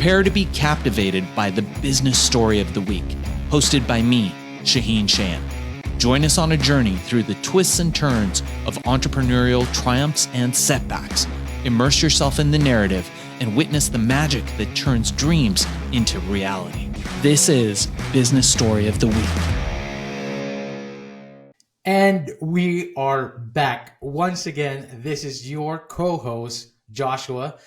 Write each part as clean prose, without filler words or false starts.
Prepare to be captivated by the business story of the week, hosted by me, Shaheen Shan. Join us on a journey through the twists and turns of entrepreneurial triumphs and setbacks. Immerse yourself in the narrative and witness the magic that turns dreams into reality. This is Business Story of the Week. And we are back. Once again, this is your co-host, Joshua,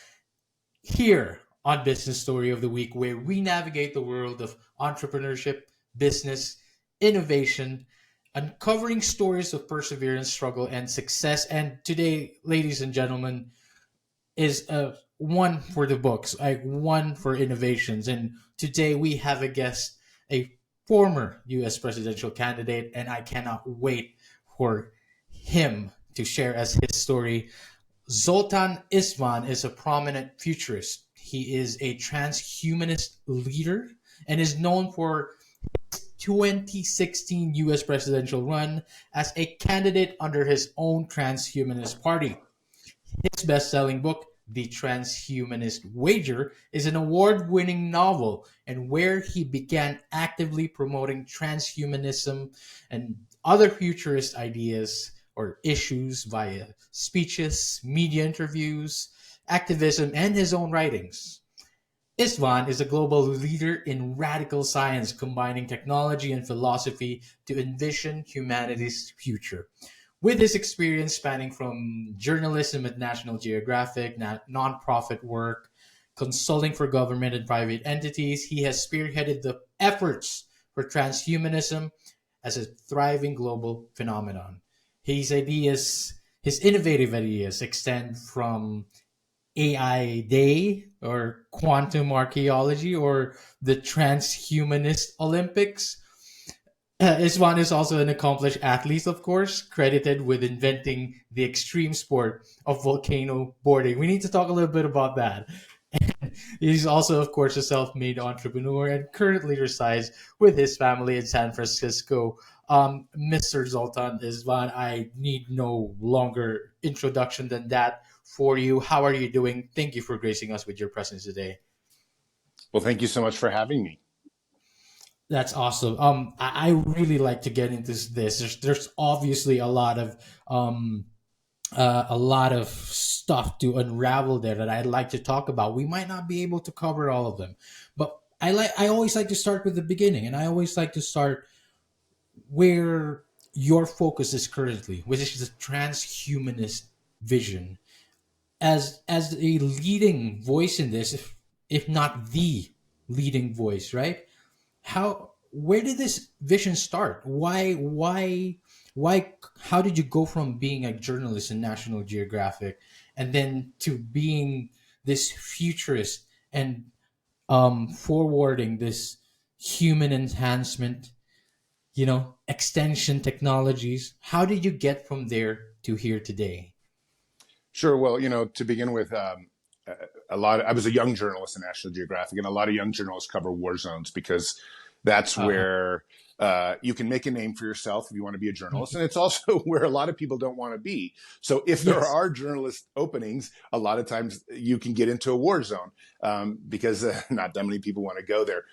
here on Business Story of the Week, where we navigate the world of entrepreneurship, business, innovation, uncovering stories of perseverance, struggle, and success. And today, ladies and gentlemen, is one for the books, one for innovations. And today we have a guest, a former U.S. presidential candidate, and I cannot wait for him to share as his story. Zoltan Istvan is a prominent futurist. He is a transhumanist leader and is known for his 2016 U.S. presidential run as a candidate under his own transhumanist party. His best-selling book, The Transhumanist Wager, is an award-winning novel and where he began actively promoting transhumanism and other futurist ideas or issues via speeches, media interviews, activism, and his own writings. Istvan is a global leader in radical science, combining technology and philosophy to envision humanity's future. With his experience spanning from journalism at National Geographic, nonprofit work, consulting for government and private entities, he has spearheaded the efforts for transhumanism as a thriving global phenomenon. His innovative ideas extend from AI Day or quantum archaeology or the transhumanist Olympics. Istvan is also an accomplished athlete, of course, credited with inventing the extreme sport of volcano boarding. We need to talk a little bit about that. He's also, of course, a self-made entrepreneur and currently resides with his family in San Francisco. Mr. Zoltan Istvan, I need no longer introduction than that for you. How are you doing? Thank you for gracing us with your presence today. Well, thank you so much for having me. That's awesome. I really like to get into this. There's obviously a lot of stuff to unravel there that I'd like to talk about. We might not be able to cover all of them, but I always like to start with the beginning, and I always like to start where your focus is currently, which is the transhumanist vision. As a leading voice in this, if not the leading voice, right? Where did this vision start? Why how did you go from being a journalist in National Geographic and then to being this futurist and forwarding this human enhancement, extension technologies? How did you get from there to here today? Sure. Well, to begin with, I was a young journalist in National Geographic, and a lot of young journalists cover war zones because that's where you can make a name for yourself if you want to be a journalist. And it's also where a lot of people don't want to be. So if there are journalist openings, a lot of times you can get into a war zone because not that many people want to go there.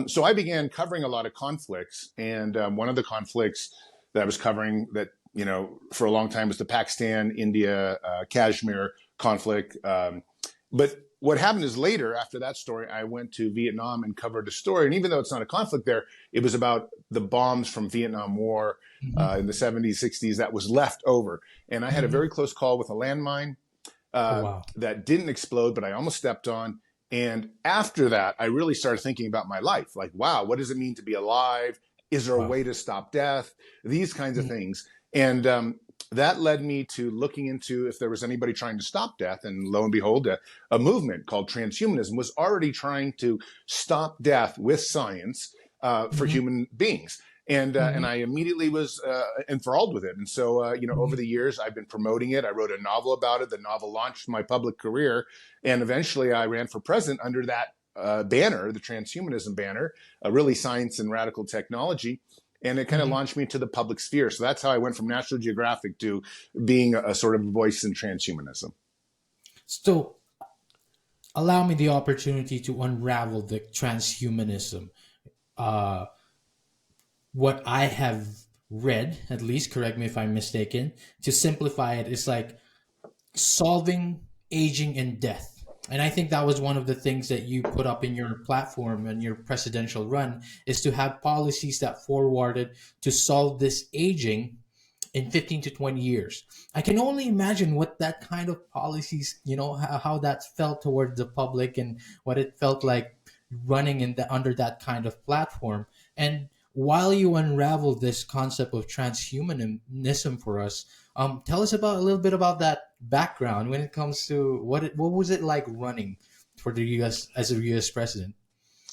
So I began covering a lot of conflicts. And one of the conflicts that I was covering that, for a long time was the Pakistan, India, Kashmir conflict. But what happened is later, after that story, I went to Vietnam and covered a story. And even though it's not a conflict there, it was about the bombs from Vietnam War in the 70s, 60s that was left over. And I had a very close call with a landmine that didn't explode, but I almost stepped on. And after that, I really started thinking about my life. Like, wow, what does it mean to be alive? Is there a way to stop death? These kinds of things. And that led me to looking into if there was anybody trying to stop death. And lo and behold, a movement called transhumanism was already trying to stop death with science for human beings. And I immediately was enthralled with it. And so, over the years, I've been promoting it. I wrote a novel about it. The novel launched my public career. And eventually I ran for president under that banner, the transhumanism banner, really science and radical technology. And it kind of launched me to the public sphere. So that's how I went from National Geographic to being a sort of voice in transhumanism. So allow me the opportunity to unravel the transhumanism. Uh, what I have read, at least, correct me if I'm mistaken, to simplify it, is like solving aging and death. And I think that was one of the things that you put up in your platform and your presidential run, is to have policies that forwarded to solve this aging in 15 to 20 years. I can only imagine what that kind of policies, how that felt towards the public, and what it felt like running under that kind of platform. And while you unravel this concept of transhumanism for us, tell us about a little bit about that background when it comes to what was it like running for the U.S. as a U.S. president?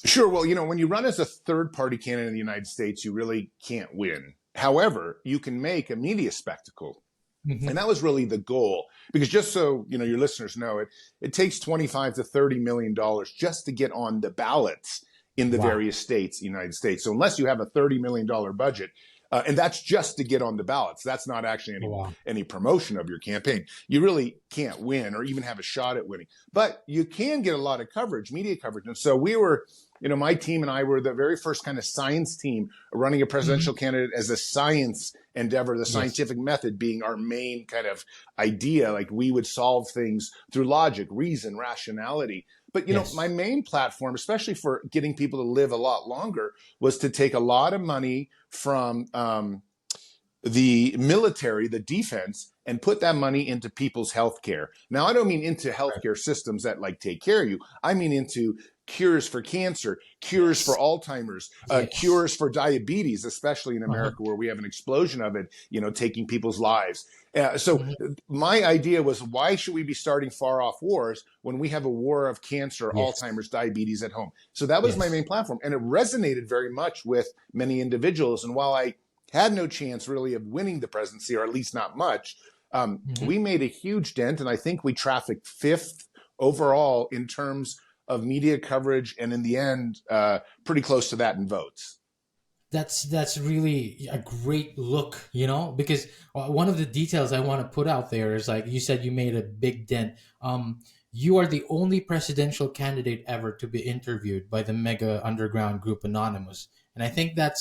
Sure. Well, when you run as a third party candidate in the United States, you really can't win. However, you can make a media spectacle. Mm-hmm. And that was really the goal, because just so your listeners know, it takes $25 to $30 million just to get on the ballots in the Wow. various states in the United States. So unless you have a $30 million budget, and that's just to get on the ballots, that's not actually Wow. any promotion of your campaign, you really can't win or even have a shot at winning. But you can get a lot of coverage, media coverage. And so we were, my team and I were the very first kind of science team running a presidential candidate as a science endeavor, the scientific method being our main kind of idea. Like, we would solve things through logic, reason, rationality. But, my main platform, especially for getting people to live a lot longer, was to take a lot of money from the military, the defense, and put that money into people's healthcare. Now, I don't mean into healthcare systems that take care of you. I mean into cures for cancer, cures for Alzheimer's, cures for diabetes, especially in America, where we have an explosion of it, taking people's lives. So my idea was, why should we be starting far off wars when we have a war of cancer, Alzheimer's, diabetes at home? So that was my main platform. And it resonated very much with many individuals. And while I had no chance really of winning the presidency, or at least not much, we made a huge dent. And I think we trafficked fifth overall in terms of media coverage, and in the end, pretty close to that in votes. That's really a great look, because one of the details I want to put out there is, like you said, you made a big dent. You are the only presidential candidate ever to be interviewed by the mega underground group Anonymous, and I think that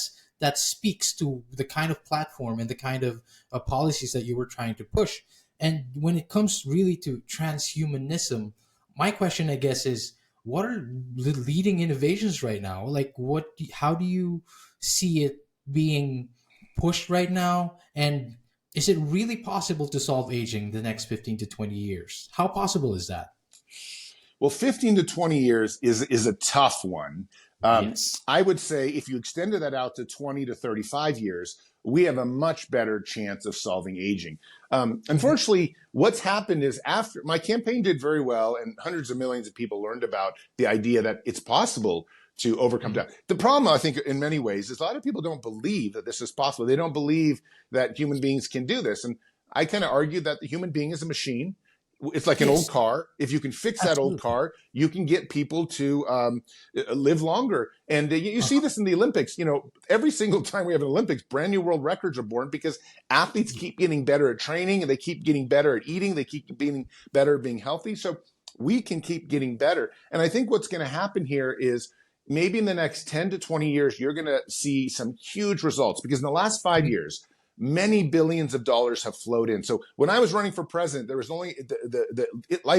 speaks to the kind of platform and the kind of policies that you were trying to push. And when it comes really to transhumanism, my question, I guess, is, what are the leading innovations right now? Like, how do you see it being pushed right now? And is it really possible to solve aging the next 15 to 20 years? How possible is that? Well, 15 to 20 years is a tough one. I would say if you extended that out to 20 to 35 years, we have a much better chance of solving aging. Unfortunately, what's happened is, after my campaign did very well and hundreds of millions of people learned about the idea that it's possible to overcome death. The problem, I think, in many ways, is a lot of people don't believe that this is possible. They don't believe that human beings can do this. And I kind of argue that the human being is a machine. It's like an old car. If you can fix that old car, you can get people to live longer. And you see this in the Olympics. Every single time we have an Olympics, brand new world records are born, because athletes keep getting better at training, and they keep getting better at eating. They keep getting better at being healthy. So we can keep getting better. And I think what's going to happen here is, maybe in the next 10 to 20 years, you're going to see some huge results, because in the last 5 years, many billions of dollars have flowed in. So when I was running for president, there was only the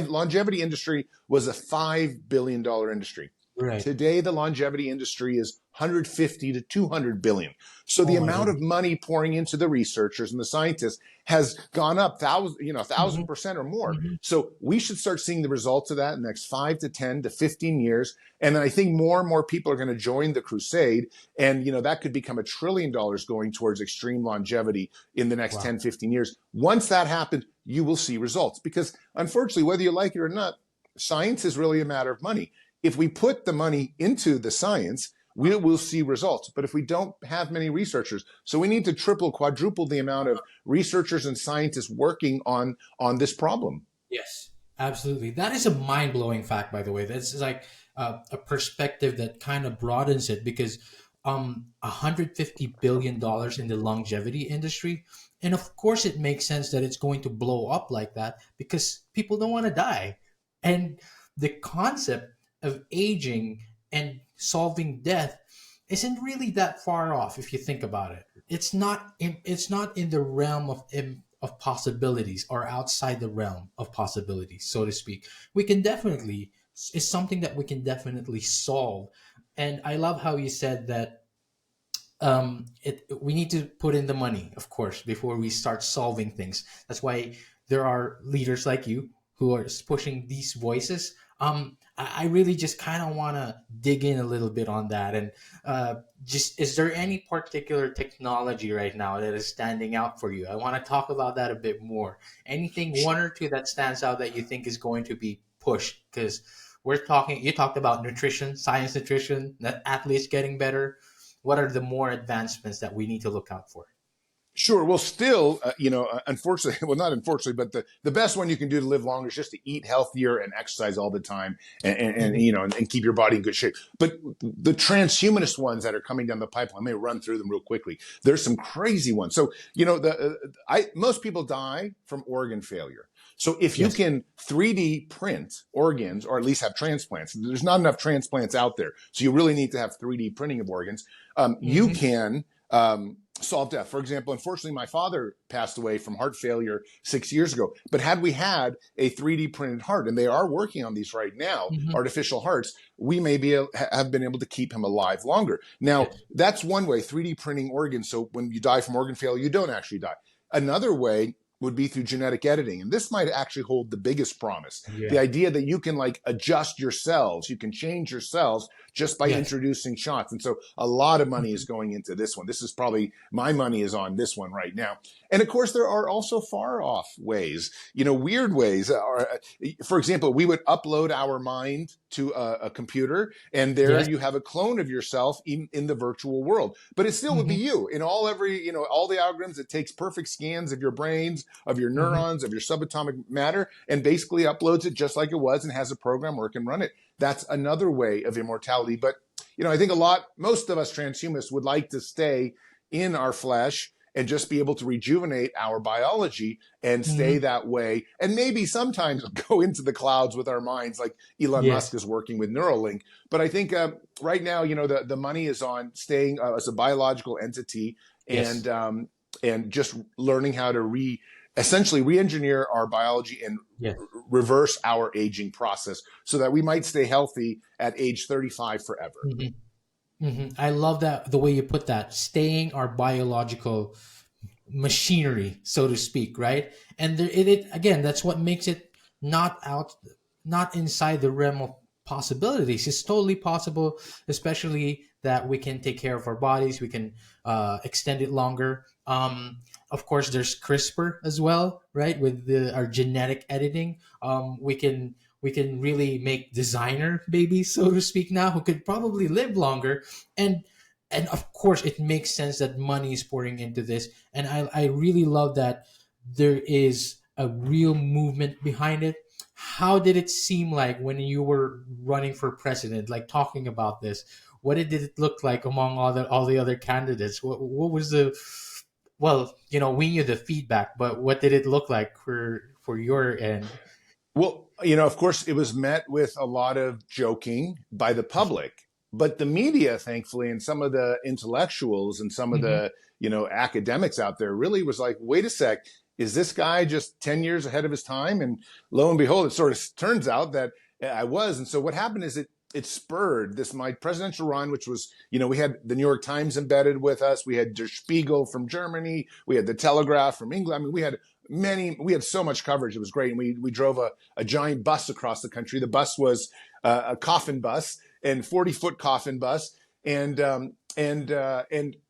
longevity industry was a $5 billion industry. Right. Today, the longevity industry is 150 to 200 billion. So the amount of money pouring into the researchers and the scientists has gone up 1,000% or more. So we should start seeing the results of that in the next 5 to 10 to 15 years. And then I think more and more people are going to join the crusade. And, that could become $1 trillion going towards extreme longevity in the next 10, 15 years. Once that happens, you will see results, because unfortunately, whether you like it or not, science is really a matter of money. If we put the money into the science, we will see results. But if we don't have many researchers, so we need to triple, quadruple the amount of researchers and scientists working on this problem. Yes, absolutely. That is a mind-blowing fact, by the way. That's like a perspective that kind of broadens it, because $150 billion in the longevity industry. And of course, it makes sense that it's going to blow up like that, because people don't want to die. And the concept of aging and solving death isn't really that far off if you think about it. It's not in the realm of possibilities, or outside the realm of possibilities, so to speak. We can definitely It's something that we can definitely solve. And I love how you said that we need to put in the money, of course, before we start solving things. That's why there are leaders like you who are pushing these voices. I really just kind of want to dig in a little bit on that. And just, is there any particular technology right now that is standing out for you? I want to talk about that a bit more. Anything, one or two, that stands out that you think is going to be pushed? Because you talked about nutrition, science nutrition, that athletes getting better. What are the more advancements that we need to look out for? Sure. Well, still, unfortunately, well, not unfortunately, but the best one you can do to live longer is just to eat healthier and exercise all the time, and keep your body in good shape. But the transhumanist ones that are coming down the pipeline, I may run through them real quickly. There's some crazy ones. So, most people die from organ failure. So if you Yes. can 3D print organs, or at least have transplants, there's not enough transplants out there. So you really need to have 3D printing of organs. You Mm-hmm. can solve death. For example, unfortunately, my father passed away from heart failure 6 years ago. But had we had a 3D printed heart, and they are working on these right now, Mm-hmm. artificial hearts, we may have been able to keep him alive longer. Now, Yes. that's one way, 3D printing organs. So when you die from organ failure, you don't actually die. Another way would be through genetic editing. And this might actually hold the biggest promise. The Yeah. idea that you can adjust your cells, you can change your cells just by Yes. introducing shots. And so a lot of money is Mm-hmm. going into this one. This is probably, my money is on this one right now. And of course, there are also far off ways, weird ways. For example, we would upload our mind to a computer, and there Yes. you have a clone of yourself in the virtual world. But it still would be Mm-hmm. you in all the algorithms. It takes perfect scans of your brains, of your Mm-hmm. neurons, of your subatomic matter, and basically uploads it just like it was and has a program where it can run it. That's another way of immortality. But, I think most of us transhumanists would like to stay in our flesh and just be able to rejuvenate our biology and stay Mm-hmm. that way. And maybe sometimes go into the clouds with our minds, like Elon Musk Yes. is working with Neuralink. But I think right now, the money is on staying as a biological entity, Yes. and just learning how to essentially re-engineer our biology and Yes. reverse our aging process so that we might stay healthy at age 35 forever. Mm-hmm. Mm-hmm. I love that, the way you put that, staying our biological machinery, so to speak, right? And it again, that's what makes it not inside the realm of possibilities. It's totally possible, especially that we can take care of our bodies, we can extend it longer. Of course, there's CRISPR as well, right? With our genetic editing, we can really make designer babies, so to speak, now, who could probably live longer. And of course, it makes sense that money is pouring into this. And I really love that there is a real movement behind it. How did it seem like when you were running for president, like talking about this? What did it look like among all the other candidates? What was the, well, we knew the feedback, but what did it look like for your end? Well, of course, it was met with a lot of joking by the public, but the media, thankfully, and some of the intellectuals and some of Mm-hmm. the, academics out there really was like, wait a sec, is this guy just 10 years ahead of his time? And lo and behold, it sort of turns out that I was. And so what happened is it spurred my presidential run, which was, we had the New York Times embedded with us. We had Der Spiegel from Germany. We had the Telegraph from England. I mean, we had so much coverage. It was great. And we drove a giant bus across the country. The bus was a coffin bus, and 40-foot coffin bus. And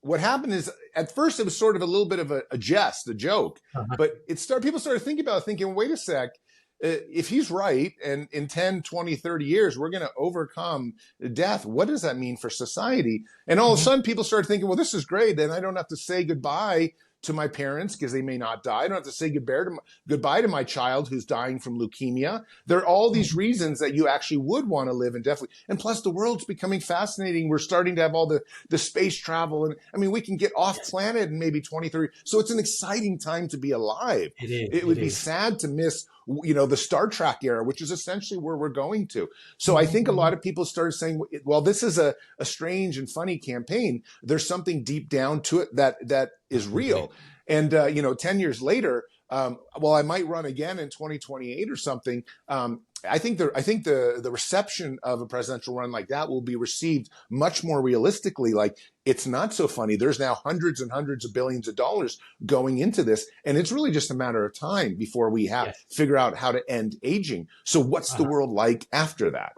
what happened is, at first it was sort of a little bit of a jest, a joke, Uh-huh. but people started thinking, wait a sec, if he's right, and in 10, 20, 30 years, we're going to overcome death, what does that mean for society? And all of a Mm-hmm. sudden people started thinking, well, this is great. Then I don't have to say goodbye to my parents because they may not die. I don't have to say goodbye to my child who's dying from leukemia. There are all these reasons that you actually would want to live indefinitely. And plus, the world's becoming fascinating. We're starting to have all the space travel. And I mean, we can get off planet in maybe 2030. So it's an exciting time to be alive. It is. It would be sad to miss, the Star Trek era, which is essentially where we're going to. So I think a lot of people started saying, well, this is a strange and funny campaign. There's something deep down to it that is real. And, 10 years later, I might run again in 2028 or something. I think the reception of a presidential run like that will be received much more realistically. Like, it's not so funny. There's now hundreds and hundreds of billions of dollars going into this, and it's really just a matter of time before we figure out how to end aging. So what's the world like after that?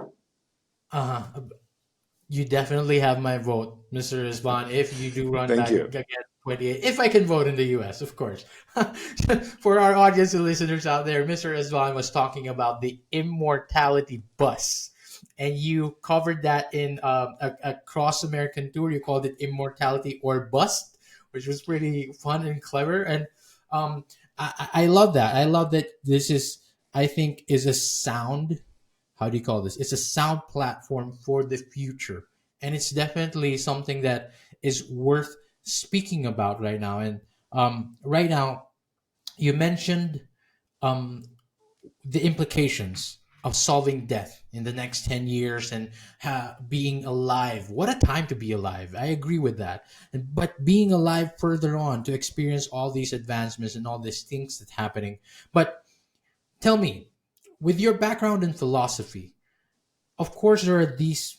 You definitely have my vote, Mr. Istvan, if you do run Thank back you. again 28. If I can vote in the US, of course. For our audience and listeners out there, Mr. Istvan was talking about the immortality bus. And you covered that in a cross-American tour. You called it Immortality or Bust, which was pretty fun and clever. And I love that. I love that this is, I think, is a sound, how do you call this? It's a sound platform for the future. And it's definitely something that is worth speaking about right now. And right now, you mentioned the implications of solving death in the next 10 years and being alive. What a time to be alive. I agree with that. But being alive further on to experience all these advancements and all these things that's happening. But tell me, with your background in philosophy, of course there are these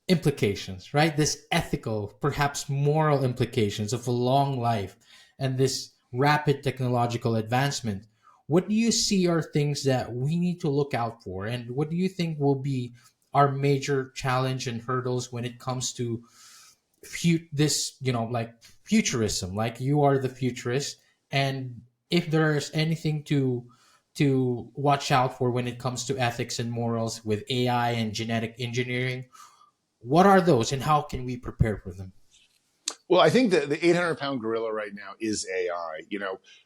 implications, right? This ethical, perhaps moral implications of a long life and this rapid technological advancement. What do you see are things that we need to look out for? And what do you think will be our major challenge and hurdles when it comes to like futurism? Like, you are the futurist. And if there's anything to watch out for when it comes to ethics and morals with AI and genetic engineering, what are those and how can we prepare for them? Well, I think the 800-pound gorilla right now is AI.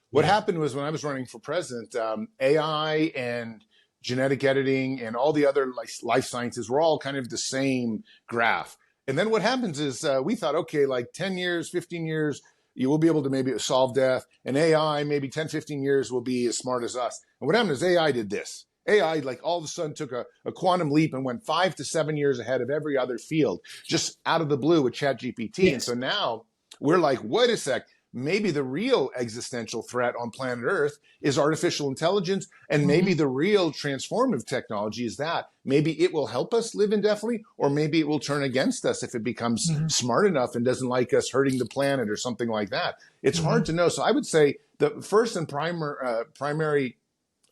What happened was, when I was running for president, AI and genetic editing and all the other life sciences were all kind of the same graph. And then what happens is we thought, okay, like 10 years, 15 years, you will be able to maybe solve death. And AI, maybe 10, 15 years, will be as smart as us. And what happened is AI did this. AI, like, all of a sudden took a quantum leap and went 5 to 7 years ahead of every other field, just out of the blue with ChatGPT. Yes. And so now we're like, wait a sec, maybe the real existential threat on planet Earth is artificial intelligence. And maybe the real transformative technology is that. Maybe it will help us live indefinitely, or maybe it will turn against us if it becomes smart enough and doesn't like us hurting the planet or something like that. It's hard to know. So I would say the first and primary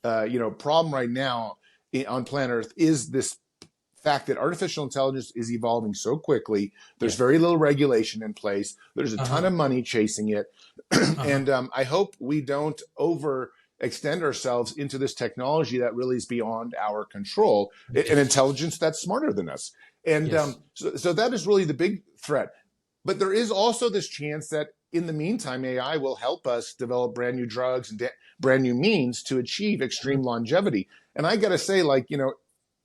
problem right now on planet Earth is this fact that artificial intelligence is evolving so quickly. There's very little regulation in place. There's a ton of money chasing it. And I hope we don't overextend ourselves into this technology that really is beyond our control, an intelligence that's smarter than us. And so that is really the big threat. But there is also this chance that in the meantime, AI will help us develop brand new drugs and brand new means to achieve extreme longevity. And I got to say,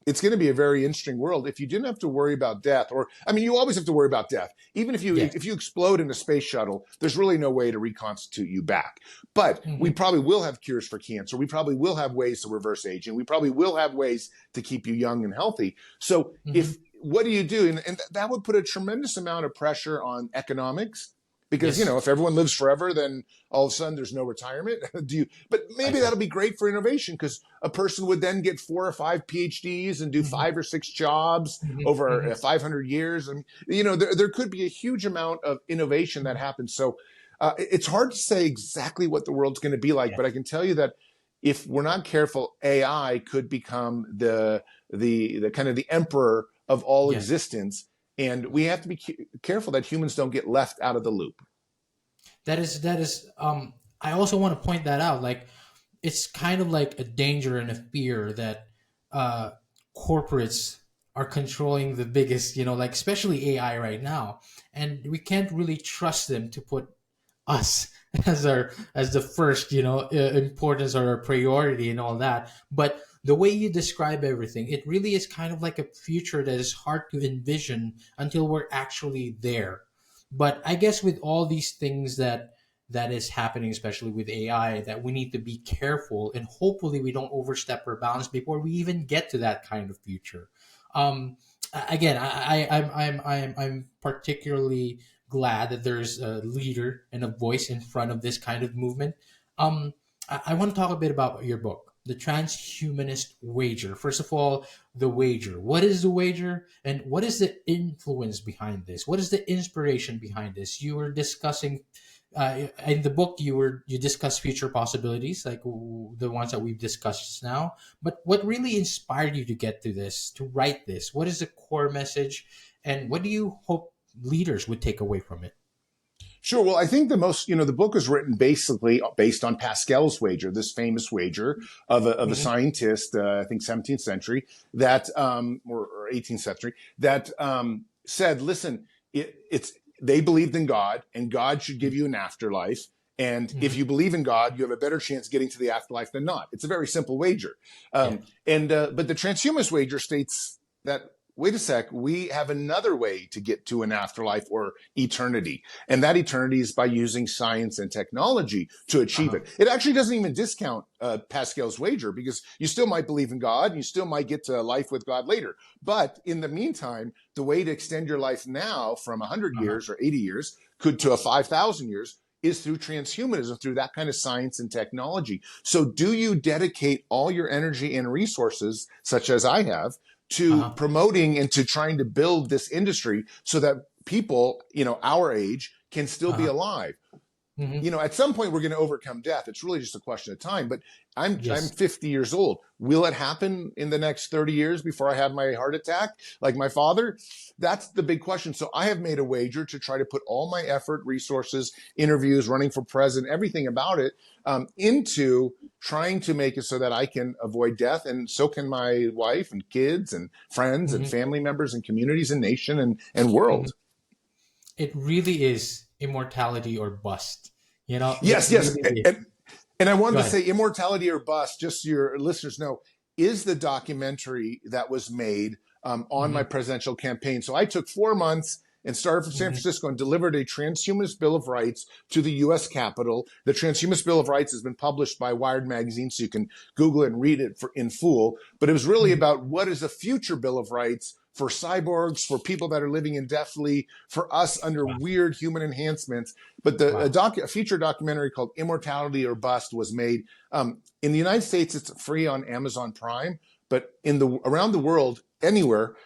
it's going to be a very interesting world if you didn't have to worry about death. You always have to worry about death. Even if you explode in a space shuttle, there's really no way to reconstitute you back. But we probably will have cures for cancer. We probably will have ways to reverse aging. We probably will have ways to keep you young and healthy. So what do you do? And that would put a tremendous amount of pressure on economics. Because, if everyone lives forever, then all of a sudden there's no retirement. But maybe that'll be great for innovation, because a person would then get 4 or 5 PhDs and do 5 or 6 jobs over 500 years. And, there could be a huge amount of innovation that happens. So it's hard to say exactly what the world's going to be like. But I can tell you that if we're not careful, AI could become the kind of the emperor of all existence. And we have to be careful that humans don't get left out of the loop. That is. I also want to point that out. Like, it's kind of like a danger and a fear that corporates are controlling the biggest, especially AI right now, and we can't really trust them to put us as the first, importance or a priority and all that. But the way you describe everything, it really is kind of like a future that is hard to envision until we're actually there. But I guess with all these things that is happening, especially with AI, that we need to be careful and hopefully we don't overstep our bounds before we even get to that kind of future. Again, I'm particularly glad that there's a leader and a voice in front of this kind of movement. I want to talk a bit about your book, The Transhumanist Wager. First of all, the wager. What is the wager, and what is the influence behind this? What is the inspiration behind this? You were discussing in the book, you discuss future possibilities like the ones that we've discussed just now. But what really inspired you to get to this, to write this? What is the core message, and what do you hope leaders would take away from it? Sure. Well, I think the book was written basically based on Pascal's wager, this famous wager of a Mm-hmm. scientist, I think 17th century, that or 18th century, that said, listen, it's they believed in God, and God should give you an afterlife. And if Mm-hmm. you believe in God, you have a better chance getting to the afterlife than not. It's a very simple wager. Yeah. But the transhumanist wager states that, wait a sec, we have another way to get to an afterlife or eternity. And that eternity is by using science and technology to achieve Uh-huh. it. It actually doesn't even discount Pascal's wager, because you still might believe in God and you still might get to life with God later. But in the meantime, the way to extend your life now from 100 Uh-huh. years or 80 years could to a 5,000 years is through transhumanism, through that kind of science and technology. So do you dedicate all your energy and resources, such as I have, to Uh-huh. promoting and to trying to build this industry so that people, our age can still be Uh-huh. alive? Mm-hmm. At some point we're going to overcome death. It's really just a question of time. But I'm Yes. 50 years old. Will it happen in the next 30 years before I have my heart attack like my father? That's the big question. So I have made a wager to try to put all my effort, resources, interviews, running for president, everything about it, into trying to make it so that I can avoid death, and so can my wife and kids and friends and Mm-hmm. family members and communities and nation and Mm-hmm. world. It really is immortality or bust. It Yes, yes. really is. And I wanted Go to ahead. say Immortality or Bust, just so your listeners know, is the documentary that was made on my Mm-hmm. presidential campaign. So I took 4 months and started from San Mm-hmm. Francisco and delivered a transhumanist Bill of Rights to the U.S. Capitol. The transhumanist Bill of Rights has been published by Wired magazine, so you can Google it and read it in full. But it was really Mm-hmm. about what is a future Bill of Rights for cyborgs, for people that are living indefinitely, for us under Wow. weird human enhancements. But Wow. a feature documentary called Immortality or Bust was made. In the United States, it's free on Amazon Prime, but around the world, anywhere,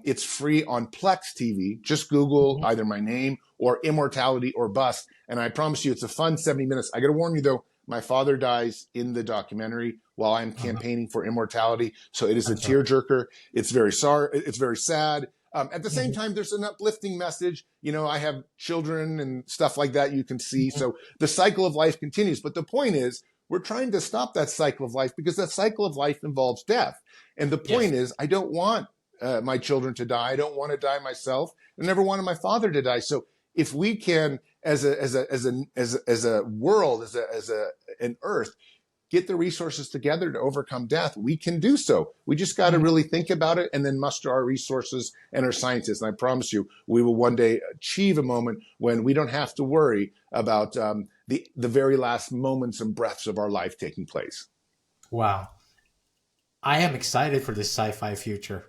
it's free on Plex TV. Just Google Mm-hmm. either my name or Immortality or Bust, and I promise you, it's a fun 70 minutes. I got to warn you though, my father dies in the documentary while I'm Uh-huh. campaigning for immortality, so it is a I'm sorry. tearjerker. It's very sorry. It's very sad. At the same Mm-hmm. time, there's an uplifting message. I have children and stuff like that you can see. Mm-hmm. So the cycle of life continues. But the point is, we're trying to stop that cycle of life, because that cycle of life involves death. And the Yes. point is, I don't want my children to die. I don't want to die myself. I never wanted my father to die. So if we can, as a world, as an earth, get the resources together to overcome death, we can do so. We just got to Mm-hmm. really think about it and then muster our resources and our scientists. And I promise you, we will one day achieve a moment when we don't have to worry about the very last moments and breaths of our life taking place. Wow. I am excited for this sci-fi future,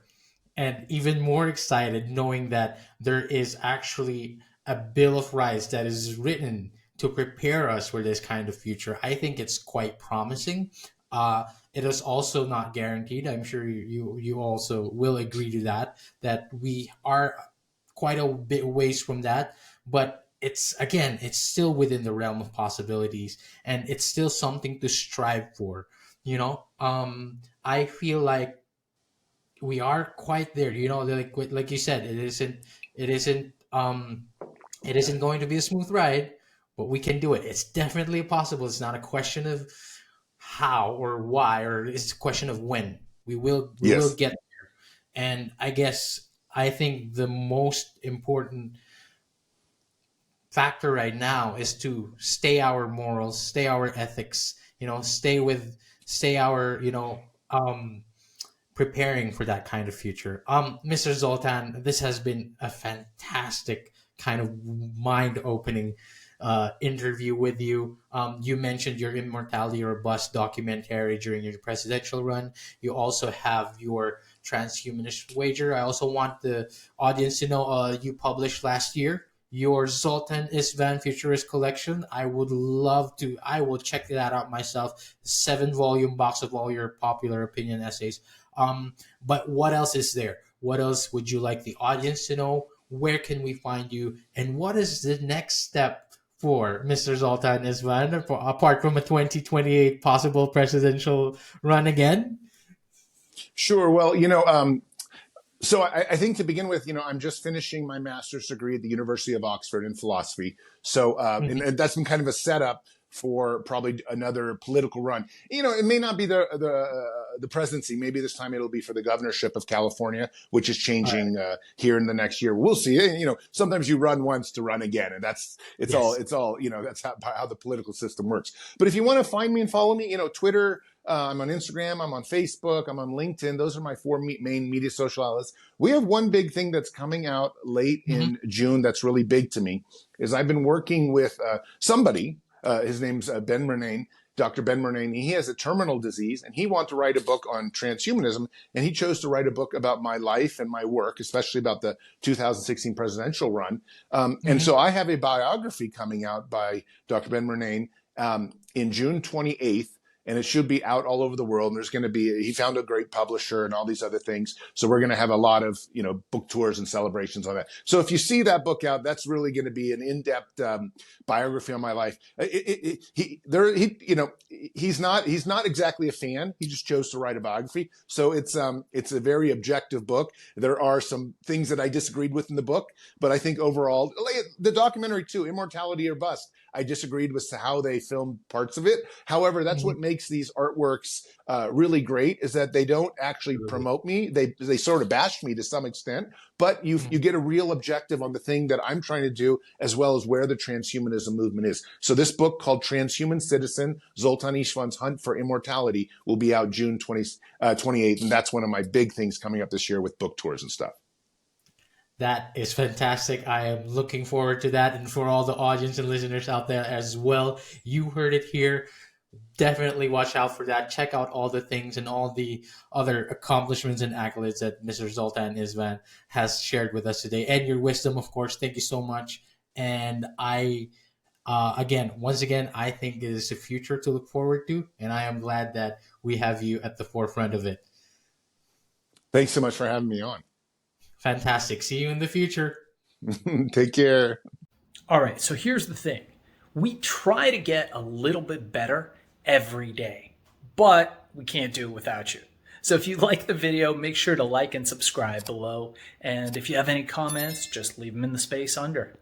and even more excited knowing that there is actually a bill of rights that is written to prepare us for this kind of future. I think it's quite promising. It is also not guaranteed. I'm sure you also will agree to that we are quite a bit ways from that, but it's still within the realm of possibilities, and it's still something to strive for. I feel like we are quite there. Like you said, it isn't it isn't going to be a smooth ride, but we can do it. It's definitely possible. It's not a question of how or why, or it's a question of when. We will Yes. get there. And I guess I think the most important factor right now is to stay our morals, stay our ethics, stay our, preparing for that kind of future. Mr. Zoltan, this has been a fantastic kind of mind-opening interview with you. You mentioned your Immortality or Bust documentary during your presidential run. You also have your transhumanist wager. I also want the audience to know you published last year your Zoltan Istvan Futurist Collection. I will check that out myself. 7-volume box of all your popular opinion essays. But what else is there? What else would you like the audience to know? Where can we find you? And what is the next step for Mr. Zoltan Istvan, apart from a 2028 possible presidential run again? Sure. Well, so I think to begin with, I'm just finishing my master's degree at the University of Oxford in philosophy. So, and that's been kind of a setup for probably another political run. It may not be the presidency. Maybe this time it'll be for the governorship of California, which is changing here in the next year. We'll see. Sometimes you run once to run again, and that's all. That's how the political system works. But if you want to find me and follow me, Twitter. I'm on Instagram, I'm on Facebook, I'm on LinkedIn. Those are my 4 main media social outlets. We have one big thing that's coming out late in June that's really big to me, is I've been working with somebody, his name's Ben Murnane, Dr. Ben Murnane. He has a terminal disease, and he wanted to write a book on transhumanism, and he chose to write a book about my life and my work, especially about the 2016 presidential run. And so I have a biography coming out by Dr. Ben Murnane in June 28th. And it should be out all over the world. And there's going to be, he found a great publisher and all these other things. So we're going to have a lot of, book tours and celebrations on that. So if you see that book out, that's really going to be an in-depth biography on my life. He's not exactly a fan. He just chose to write a biography. So it's a very objective book. There are some things that I disagreed with in the book, but I think overall, the documentary too, Immortality or Bust, I disagreed with how they filmed parts of it. However, that's what makes these artworks really great, is that they don't actually promote me. They sort of bash me to some extent, but you get a real objective on the thing that I'm trying to do, as well as where the transhumanism movement is. So this book called Transhuman Citizen, Zoltan Istvan's Hunt for Immortality, will be out June 28th. And that's one of my big things coming up this year with book tours and stuff. That is fantastic. I am looking forward to that. And for all the audience and listeners out there as well, you heard it here. Definitely watch out for that. Check out all the things and all the other accomplishments and accolades that Mr. Zoltan Istvan has shared with us today. And your wisdom, of course. Thank you so much. And once again, I think it is a future to look forward to. And I am glad that we have you at the forefront of it. Thanks so much for having me on. Fantastic. See you in the future. Take care. All right, so here's the thing. We try to get a little bit better every day, but we can't do it without you. So if you like the video, make sure to like and subscribe below. And if you have any comments, just leave them in the space under.